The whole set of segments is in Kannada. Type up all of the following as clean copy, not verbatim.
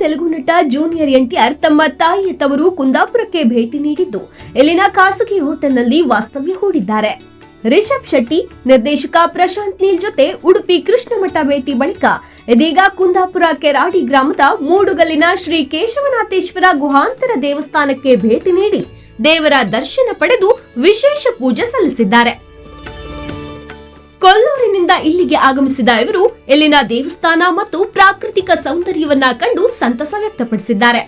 ತೆಲುಗು ನಟ ಜೂನಿಯರ್ ಎನ್ಟಿಆರ್ ತಮ್ಮ ತಾಯಿಯ ತವರು ಕುಂದಾಪುರಕ್ಕೆ ಭೇಟಿ ನೀಡಿದ್ದು ಇಲ್ಲಿನ ಖಾಸಗಿ ಹೋಟೆಲ್ನಲ್ಲಿ ವಾಸ್ತವ್ಯ ಹೂಡಿದ್ದಾರೆ. ರಿಷಬ್ ಶೆಟ್ಟಿ, ನಿರ್ದೇಶಕ ಪ್ರಶಾಂತ್ ನೀಲ್ ಜೊತೆ ಉಡುಪಿ ಕೃಷ್ಣಮಠ ಭೇಟಿ ಬಳಿಕ ಇದೀಗ ಕುಂದಾಪುರ ಕೆರಾಡಿ ಗ್ರಾಮದ ಮೂಡುಗಲ್ಲಿನ ಶ್ರೀ ಕೇಶವನಾಥೇಶ್ವರ ಗುಹಾಂತರ ದೇವಸ್ಥಾನಕ್ಕೆ ಭೇಟಿ ನೀಡಿ ದೇವರ ದರ್ಶನ ಪಡೆದು ವಿಶೇಷ ಪೂಜೆ ಸಲ್ಲಿಸಿದ್ದಾರೆ. ಕೊಲ್ಲೂರಿನಿಂದ ಇಲ್ಲಿಗೆ ಆಗಮಿಸಿದ ಇವರು ಇಲ್ಲಿನ ದೇವಸ್ಥಾನ ಮತ್ತು ಪ್ರಾಕೃತಿಕ ಸೌಂದರ್ಯವನ್ನ ಕಂಡು ಸಂತಸ ವ್ಯಕ್ತಪಡಿಸಿದ್ದಾರೆ.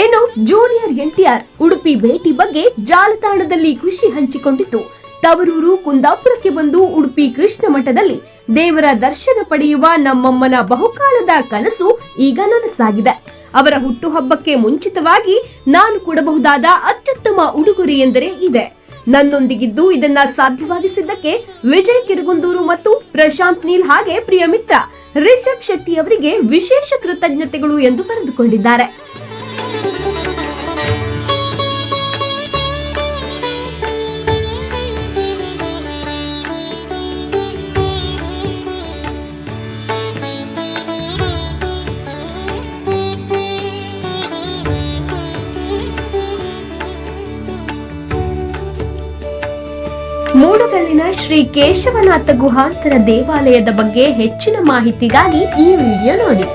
ಇನ್ನು ಜೂನಿಯರ್ ಎನ್ಟಿಆರ್ ಉಡುಪಿ ಭೇಟಿ ಬಗ್ಗೆ ಜಾಲತಾಣದಲ್ಲಿ ಖುಷಿ ಹಂಚಿಕೊಂಡಿದ್ದು, ತವರೂರು ಕುಂದಾಪುರಕ್ಕೆ ಬಂದು ಉಡುಪಿ ಕೃಷ್ಣ ಮಠದಲ್ಲಿ ದೇವರ ದರ್ಶನ ಪಡೆಯುವ ನಮ್ಮಮ್ಮನ ಬಹುಕಾಲದ ಕನಸು ಈಗ ನನಸಾಗಿದೆ. ಅವರ ಹುಟ್ಟುಹಬ್ಬಕ್ಕೆ ಮುಂಚಿತವಾಗಿ ನಾನು ಕೊಡಬಹುದಾದ ಅತ್ಯುತ್ತಮ ಉಡುಗೊರೆ ಎಂದರೆ ಇದೆ. ನನ್ನೊಂದಿಗಿದ್ದು ಇದನ್ನ ಸಾಧ್ಯವಾಗಿಸಿದ್ದಕ್ಕೆ ವಿಜಯ್ ಕಿರಗುಂದೂರು ಮತ್ತು ಪ್ರಶಾಂತ್ ನೀಲ್ ಹಾಗೆ ಪ್ರಿಯ ಮಿತ್ರ ರಿಷಬ್ ಶೆಟ್ಟಿ ಅವರಿಗೆ ವಿಶೇಷ ಕೃತಜ್ಞತೆಗಳು ಎಂದು ಬರೆದುಕೊಂಡಿದ್ದಾರೆ. ಮೂಡುಗಲ್ಲಿನ ಶ್ರೀ ಕೇಶವನಾಥ ಗುಹಾಂತರ ದೇವಾಲಯದ ಬಗ್ಗೆ ಹೆಚ್ಚಿನ ಮಾಹಿತಿಗಾಗಿ ಈ ವಿಡಿಯೋ ನೋಡಿ.